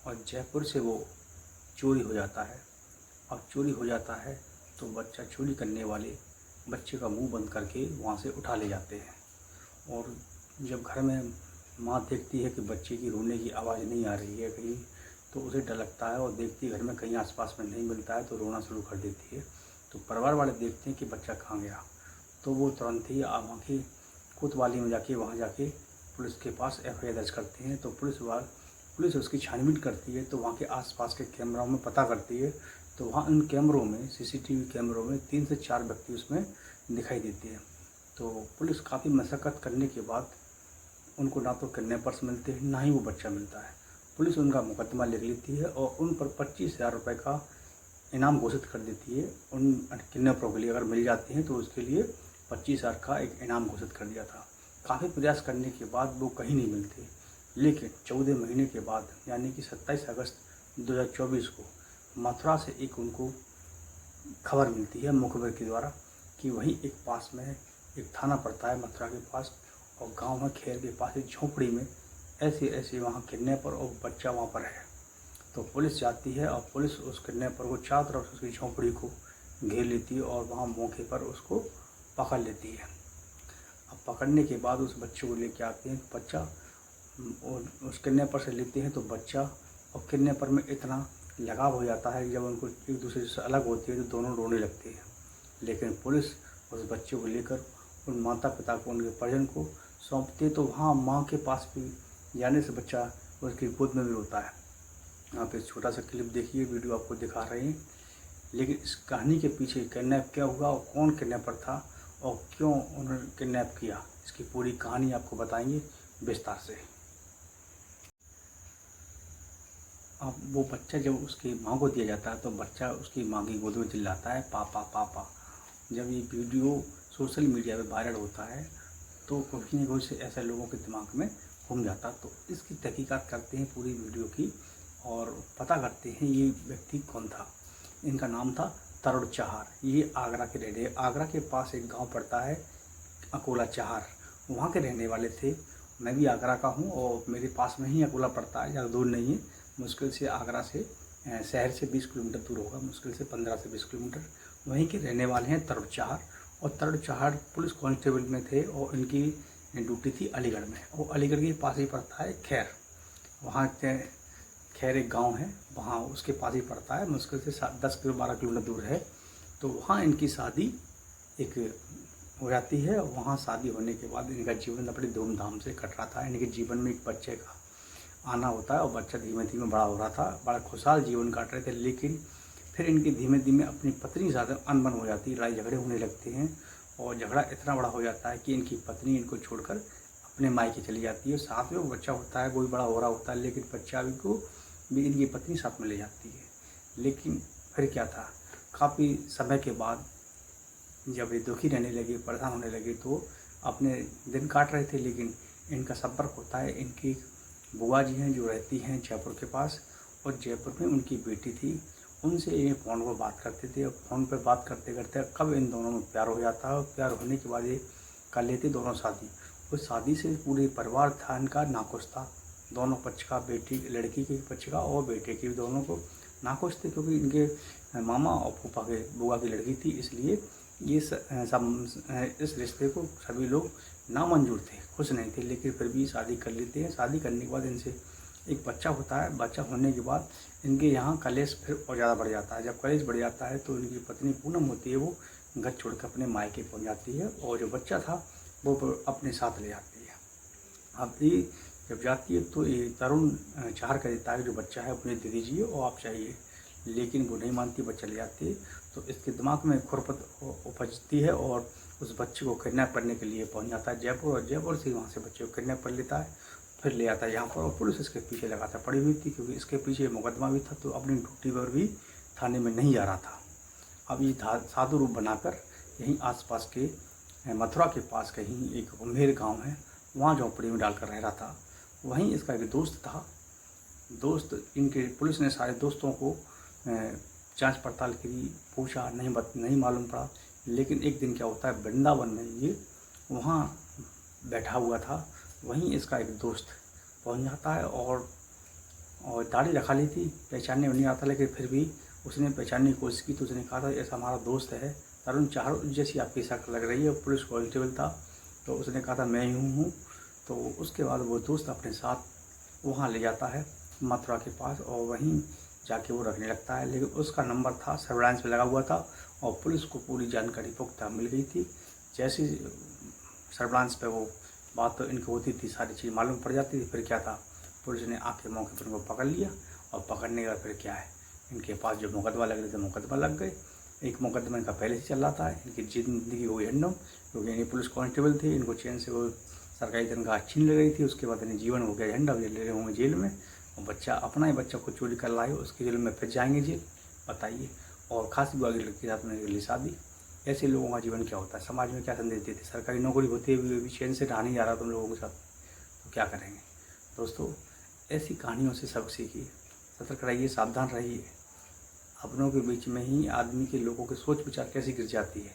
और जयपुर से वो चोरी हो जाता है। अब चोरी हो जाता है तो बच्चा चोरी करने वाले बच्चे का मुंह बंद करके वहाँ से उठा ले जाते हैं। और जब घर में माँ देखती है कि बच्चे की रोने की आवाज़ नहीं आ रही है कहीं, तो उसे डर लगता है और देखती है घर में कहीं आसपास में नहीं मिलता है तो रोना शुरू कर देती है। तो परिवार वाले देखते हैं कि बच्चा कहाँ गया, तो वो तुरंत ही वहाँ की कोतवाली में जाके वहाँ जाके पुलिस के पास एफआईआर दर्ज करते हैं। तो पुलिस उसकी छानबीन करती है, तो वहाँ के आसपास के कैमराओं में पता करती है। तो वहाँ उन कैमरों में, सीसीटीवी कैमरों में 3 से 4 व्यक्ति उसमें दिखाई देते हैं। तो पुलिस काफ़ी मशक्क़त करने के बाद उनको ना तो किडनैपर्स मिलते हैं, ना ही वो बच्चा मिलता है। पुलिस उनका मुकदमा लिख लेती है और उन पर 25,000 रुपये का इनाम घोषित कर देती है। उन किडनैपरों के लिए अगर मिल जाते हैं तो उसके लिए 25,000 का एक इनाम घोषित कर दिया था। काफ़ी प्रयास करने के बाद वो कहीं नहीं मिलते, लेकिन 14 महीने के बाद यानी कि 27 अगस्त 2024 को मथुरा से एक उनको खबर मिलती है मुखबिर के द्वारा कि वहीं एक पास में एक थाना पड़ता है मथुरा के पास, और गांव में खेर के पास एक झोपड़ी में ऐसे ऐसे वहाँ किडनैपर और बच्चा वहाँ पर है। तो पुलिस जाती है और पुलिस उस किडनैपर को चारों तरफ से उसकी झोपड़ी को घेर लेती है और वहाँ मौके पर उसको पकड़ लेती है। अब पकड़ने के बाद उस बच्चे को लेके आते हैं। बच्चा और उस किडनैपर से लेते हैं तो बच्चा और किडनैपर में इतना लगाव हो जाता है कि जब उनको एक दूसरे से अलग होती है तो दोनों रोने लगते हैं। लेकिन पुलिस उस बच्चे को लेकर उन माता पिता को, उनके परिजन को सौंपते, तो वहाँ माँ के पास भी जाने से बच्चा उसकी गोद में भी रोता है। यहाँ पे छोटा सा क्लिप देखिए, वीडियो आपको दिखा रहे हैं। लेकिन इस कहानी के पीछे किडनैप क्या हुआ और कौन किडनैपर था और क्यों उन्होंने किडनैप किया, इसकी पूरी कहानी आपको बताएंगे विस्तार से। अब वो बच्चा जब उसकी माँ को दिया जाता है तो बच्चा उसकी माँ की गोद में चिल्लाता है, पापा पापा। जब ये वीडियो सोशल मीडिया पे वायरल होता है तो कभी न कभी से ऐसे लोगों के दिमाग में घूम जाता। तो इसकी तहकीकात करते हैं पूरी वीडियो की और पता करते हैं ये व्यक्ति कौन था। इनका नाम था तरुण चहार। ये आगरा के रहने, आगरा के पास एक गांव पड़ता है अकोला चहार, वहाँ के रहने वाले थे। मैं भी आगरा का हूँ और मेरे पास में ही अकोला पड़ता है, ज़्यादा दूर नहीं है। मुश्किल से आगरा से शहर से 20 किलोमीटर दूर होगा, मुश्किल से 15 से 20 किलोमीटर। वहीं के रहने वाले हैं तरुण चहार। और तरुण चहार पुलिस कांस्टेबल में थे और इनकी ड्यूटी थी अलीगढ़ में। और अलीगढ़ के पास ही पड़ता है खैर, वहाँ खैर एक गांव है, वहाँ उसके पास ही पड़ता है, मुश्किल से 10 किलो 12 किलोमीटर दूर है। तो वहाँ इनकी शादी एक हो जाती है। वहाँ शादी होने के बाद इनका जीवन बड़ी धूमधाम से कट रहा था। इनके जीवन में एक बच्चे का आना होता है और बच्चा धीमे धीमे बड़ा हो रहा था, बड़ा खुशहाल जीवन काट रहे थे। लेकिन फिर इनकी धीमे धीमे अपनी पत्नी ज़्यादा अनबन हो जाती है, लड़ाई झगड़े होने लगते हैं और झगड़ा इतना बड़ा हो जाता है कि इनकी पत्नी इनको छोड़कर अपने मायके चली जाती है। साथ में वो बच्चा होता है, वो भी बड़ा हो रहा होता है, लेकिन बच्चा भी को भी इनकी पत्नी साथ में ले जाती है। लेकिन फिर क्या था, काफ़ी समय के बाद जब ये दुखी रहने लगे, परेशान होने लगे, तो अपने दिन काट रहे थे। लेकिन इनका संपर्क होता है, इनकी बुआ जी हैं जो रहती हैं जयपुर के पास, और जयपुर में उनकी बेटी थी। उनसे ये फ़ोन पर बात करते थे और फ़ोन पर बात करते करते कब इन दोनों में प्यार हो जाता है और प्यार होने के बाद ये कर लेते दोनों शादी। उस शादी से पूरे परिवार था इनका नाखुश था, दोनों पक्ष का, बेटी लड़की के पक्ष का और बेटे के, दोनों को नाखुश थे, क्योंकि इनके मामा और फूफा के बुआ की लड़की थी। इसलिए ये सब इस रिश्ते को सभी लोग नामंजूर थे, खुश नहीं थे। लेकिन फिर भी शादी कर लेते हैं। शादी करने के बाद इनसे एक बच्चा होता है। बच्चा होने के बाद इनके यहाँ कलेश फिर और ज़्यादा बढ़ जाता है। जब कलेश बढ़ जाता है तो इनकी पत्नी पूनम होती है, वो घर छोड़कर अपने मायके पहुँच जाती है और जो बच्चा था वो अपने साथ ले जाती है। अब ये जब जाती है तो ये तरुण चार कर देता है जो बच्चा है अपने दे दीजिए और आप चाहिए, लेकिन वो नहीं मानती, बच्चा ले जाती है। तो इसके दिमाग में खुरपत उपजती है और उस बच्चे को किडनैप करने के लिए पहुंच जाता है जयपुर, और जयपुर से वहाँ से बच्चे को किडनैप कर लेता है, फिर ले आता है यहाँ पर। और पुलिस इसके पीछे लगातार पड़ी हुई थी, क्योंकि इसके पीछे मुकदमा भी था, तो अपनी ड्यूटी पर भी थाने में नहीं जा रहा था। अब ये साधु रूप बनाकर यहीं आसपास के मथुरा के पास कहीं एक उम्मेर गांव है, वहाँ झोंपड़ी में डालकर रह रहा था। वहीं इसका एक दोस्त था। दोस्त इनके, पुलिस ने सारे दोस्तों को जांच पड़ताल की, पूछा, नहीं मालूम पड़ा। लेकिन एक दिन क्या होता है, वृंदावन में ये वहाँ बैठा हुआ था, वहीं इसका एक दोस्त पहुँच जाता है और और दाढ़ी रखा ली थी, पहचानने में नहीं आता, लेकिन फिर भी उसने पहचानने की कोशिश की। तो उसने कहा था ऐसा हमारा दोस्त है तरुण चारों जैसी आपकी शक्ल लग रही है, पुलिस कांस्टेबल था। तो उसने कहा था मैं ही हूँ। तो उसके बाद वो दोस्त अपने साथ वहाँ ले जाता है मथुरा के पास, और वहीं जाके वो रखने लगता है। लेकिन उसका नंबर था सर्विलांस पे लगा हुआ था, और पुलिस को पूरी जानकारी पुख्ता मिल गई थी। जैसे सर्विलांस पे वो बात तो इनकी होती थी, सारी चीज़ मालूम पड़ जाती थी। फिर क्या था, पुलिस ने आके मौके पर इनको पकड़ लिया, और पकड़ने का फिर क्या है, इनके पास जो मुकदमा लग रहे थे मुकदमा लग गए। एक मुकदमा इनका पहले से चल रहा था, इनकी ज़िंदगी हुई एंडम, क्योंकि इन्हें पुलिस कांस्टेबल थे, इनको चैन से वो सरकारी तनख्वाह छीन ले गई थी। उसके बाद इन्हें जीवन हो गया झंडा, ले रहे होंगे जेल में। और बच्चा अपना ही बच्चा को चोरी कर लाए, उसके जेल में फिर जाएंगे जेल, बताइए। और खास बुआगी लड़की के साथ में अगली शादी। ऐसे लोगों का जीवन क्या होता है, समाज में क्या संदेश देते। सरकारी नौकरी होती है भी चैन से रहा नहीं जा रहा तुम लोगों के साथ, तो क्या करेंगे। दोस्तों, ऐसी कहानियों से सबक सीखिए, सतर्क रहिए, सावधान रहिए। अपनों के बीच में ही आदमी के लोगों की सोच विचार कैसी गिर जाती है,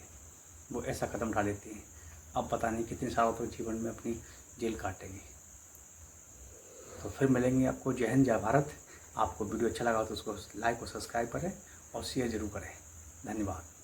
वो ऐसा कदम उठा लेते हैं। अब पता नहीं कितने सालों तक जीवन में अपनी जेल काटेंगे। तो फिर मिलेंगे आपको। जय हिंद, जय भारत। आपको वीडियो अच्छा लगा तो उसको लाइक और सब्सक्राइब करें, और शेयर ज़रूर करें। धन्यवाद।